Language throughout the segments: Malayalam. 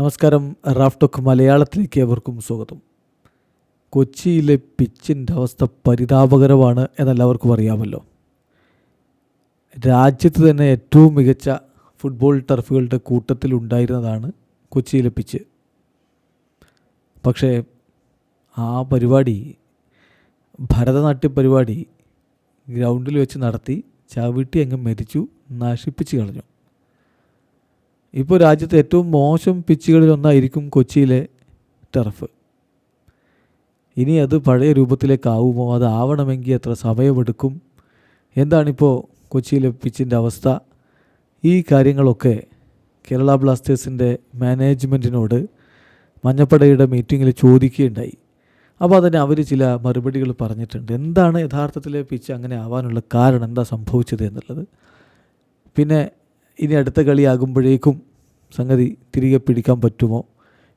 നമസ്കാരം. റാഫ് ടോക്ക് മലയാളത്തിലേക്ക് ഏവർക്കും സ്വാഗതം. കൊച്ചിയിലെ പിച്ചിൻ്റെ അവസ്ഥ പരിതാപകരമാണ് എന്നെല്ലാവർക്കും അറിയാമല്ലോ. രാജ്യത്ത് തന്നെ ഏറ്റവും മികച്ച ഫുട്ബോൾ ടർഫുകളുടെ കൂട്ടത്തിലുണ്ടായിരുന്നതാണ് കൊച്ചിയിലെ പിച്ച്. പക്ഷേ ആ പരിപാടി, ഭരതനാട്യ പരിപാടി ഗ്രൗണ്ടിൽ വെച്ച് നടത്തി ചവിട്ടി അങ്ങ് മെതിച്ചു, നശിപ്പിച്ച് കളഞ്ഞു. ഇപ്പോൾ രാജ്യത്തെ ഏറ്റവും മോശം പിച്ചുകളിലൊന്നായിരിക്കും കൊച്ചിയിലെ ടർഫ്. ഇനി അത് പഴയ രൂപത്തിലേക്കാവുമോ? അത് ആവണമെങ്കിൽ എത്ര സമയമെടുക്കും? എന്താണിപ്പോൾ കൊച്ചിയിലെ പിച്ചിൻ്റെ അവസ്ഥ? ഈ കാര്യങ്ങളൊക്കെ കേരള ബ്ലാസ്റ്റേഴ്സിൻ്റെ മാനേജ്മെൻറ്റിനോട് മഞ്ഞപ്പടയുടെ മീറ്റിങ്ങിൽ ചോദിക്കുകയുണ്ടായി. അപ്പോൾ അതിന് അവർ ചില മറുപടികൾ പറഞ്ഞിട്ടുണ്ട്. എന്താണ് യഥാർത്ഥത്തിൽ പിച്ച് അങ്ങനെ ആവാനുള്ള കാരണം, എന്താ സംഭവിച്ചത് എന്നുള്ളത്. പിന്നെ ഇനി അടുത്ത കളിയാകുമ്പോഴേക്കും സംഗതി തിരികെ പിടിക്കാൻ പറ്റുമോ?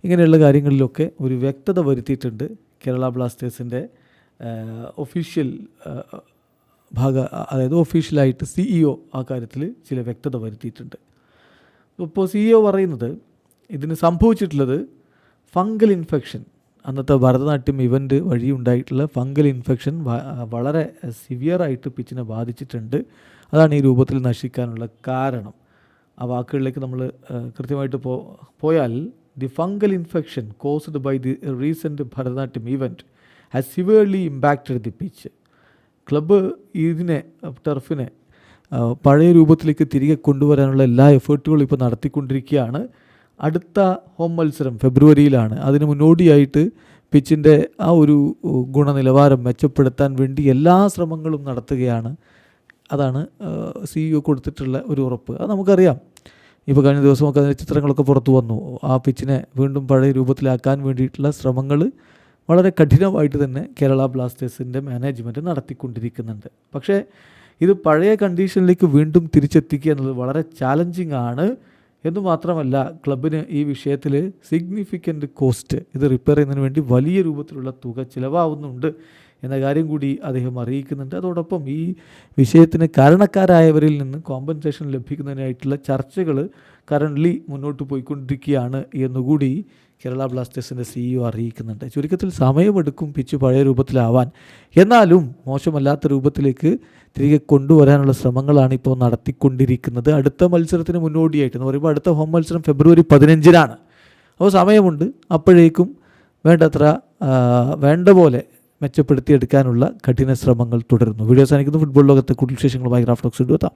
ഇങ്ങനെയുള്ള കാര്യങ്ങളിലൊക്കെ ഒരു വ്യക്തത വരുത്തിയിട്ടുണ്ട് കേരള ബ്ലാസ്റ്റേഴ്സിൻ്റെ ഒഫീഷ്യൽ അതായത് ഒഫീഷ്യലായിട്ട് CEO ആ കാര്യത്തിൽ ചില വ്യക്തത വരുത്തിയിട്ടുണ്ട്. ഇപ്പോൾ CEO പറയുന്നത് ഇതിന് സംഭവിച്ചിട്ടുള്ളത് ഫംഗൽ ഇൻഫെക്ഷൻ, അന്നത്തെ ഭരതനാട്യം ഇവൻ്റ് വഴി ഉണ്ടായിട്ടുള്ള ഫംഗൽ ഇൻഫെക്ഷൻ വളരെ സിവിയറായിട്ട് പിച്ചിനെ ബാധിച്ചിട്ടുണ്ട്. അതാണ് ഈ രൂപത്തിൽ നശിക്കാനുള്ള കാരണം. ആ വാക്കുകളിലേക്ക് നമ്മൾ കൃത്യമായിട്ട് പോയാൽ, the fungal infection caused by the recent Bharatanatyam event has severely impacted the pitch. Club ടർഫിനെ പഴയ രൂപത്തിലേക്ക് തിരികെ കൊണ്ടുവരാനുള്ള എല്ലാ എഫേർട്ടുകളും ഇപ്പോൾ നടത്തിക്കൊണ്ടിരിക്കുകയാണ്. അടുത്ത ഹോം മത്സരം ഫെബ്രുവരിയിലാണ്. അതിന് മുന്നോടിയായിട്ട് പിച്ചിൻ്റെ ആ ഒരു ഗുണനിലവാരം മെച്ചപ്പെടുത്താൻ വേണ്ടി എല്ലാ ശ്രമങ്ങളും നടത്തുകയാണ്. അതാണ് CEO കൊടുത്തിട്ടുള്ള ഒരു ഉറപ്പ്. അത് നമുക്കറിയാം. ഇപ്പോൾ കഴിഞ്ഞ ദിവസമൊക്കെ അതിൻ്റെ ചിത്രങ്ങളൊക്കെ പുറത്തു വന്നു. ആ പിച്ചിനെ വീണ്ടും പഴയ രൂപത്തിലാക്കാൻ വേണ്ടിയിട്ടുള്ള ശ്രമങ്ങൾ വളരെ കഠിനമായിട്ട് തന്നെ കേരള ബ്ലാസ്റ്റേഴ്സിൻ്റെ മാനേജ്മെൻറ്റ് നടത്തിക്കൊണ്ടിരിക്കുന്നുണ്ട്. പക്ഷേ ഇത് പഴയ കണ്ടീഷനിലേക്ക് വീണ്ടും തിരിച്ചെത്തിക്കുക എന്നുള്ളത് വളരെ ചാലഞ്ചിങ് ആണ്. എന്ന് മാത്രമല്ല, ക്ലബിന് ഈ വിഷയത്തിൽ സിഗ്നിഫിക്കൻ്റ് കോസ്റ്റ്, ഇത് റിപ്പയർ ചെയ്യുന്നതിന് വേണ്ടി വലിയ രൂപത്തിലുള്ള തുക ചിലവാകുന്നുണ്ട് എന്ന കാര്യം കൂടി അദ്ദേഹം അറിയിക്കുന്നുണ്ട്. അതോടൊപ്പം ഈ വിഷയത്തിന് കാരണക്കാരായവരിൽ നിന്ന് കോമ്പൻസേഷൻ ലഭിക്കുന്നതിനായിട്ടുള്ള ചർച്ചകൾ കറൻ്റ്ലി മുന്നോട്ട് പോയിക്കൊണ്ടിരിക്കുകയാണ് എന്നുകൂടി കേരള ബ്ലാസ്റ്റേഴ്സിൻ്റെ CEO അറിയിക്കുന്നുണ്ട്. ചുരുക്കത്തിൽ സമയമെടുക്കും പിച്ച് പഴയ രൂപത്തിലാവാൻ. എന്നാലും മോശമല്ലാത്ത രൂപത്തിലേക്ക് തിരികെ കൊണ്ടുവരാനുള്ള ശ്രമങ്ങളാണ് ഇപ്പോൾ നടത്തിക്കൊണ്ടിരിക്കുന്നത്. അടുത്ത മത്സരത്തിന് മുന്നോടിയായിട്ട് എന്ന് പറയുമ്പോൾ അടുത്ത ഹോം മത്സരം ഫെബ്രുവരി 15-നാണ്. അപ്പോൾ സമയമുണ്ട്. അപ്പോഴേക്കും വേണ്ട പോലെ മെച്ചപ്പെടുത്തിയെടുക്കാനുള്ള കഠിന ശ്രമങ്ങൾ തുടരുന്നു. വീഡിയോ അവസാനിക്കുന്നു. ഫുട്ബോൾ ലോകത്തെ കൂടുതൽ വിശേഷങ്ങളുമായി റാഫ് ടോക്സ് എത്താം.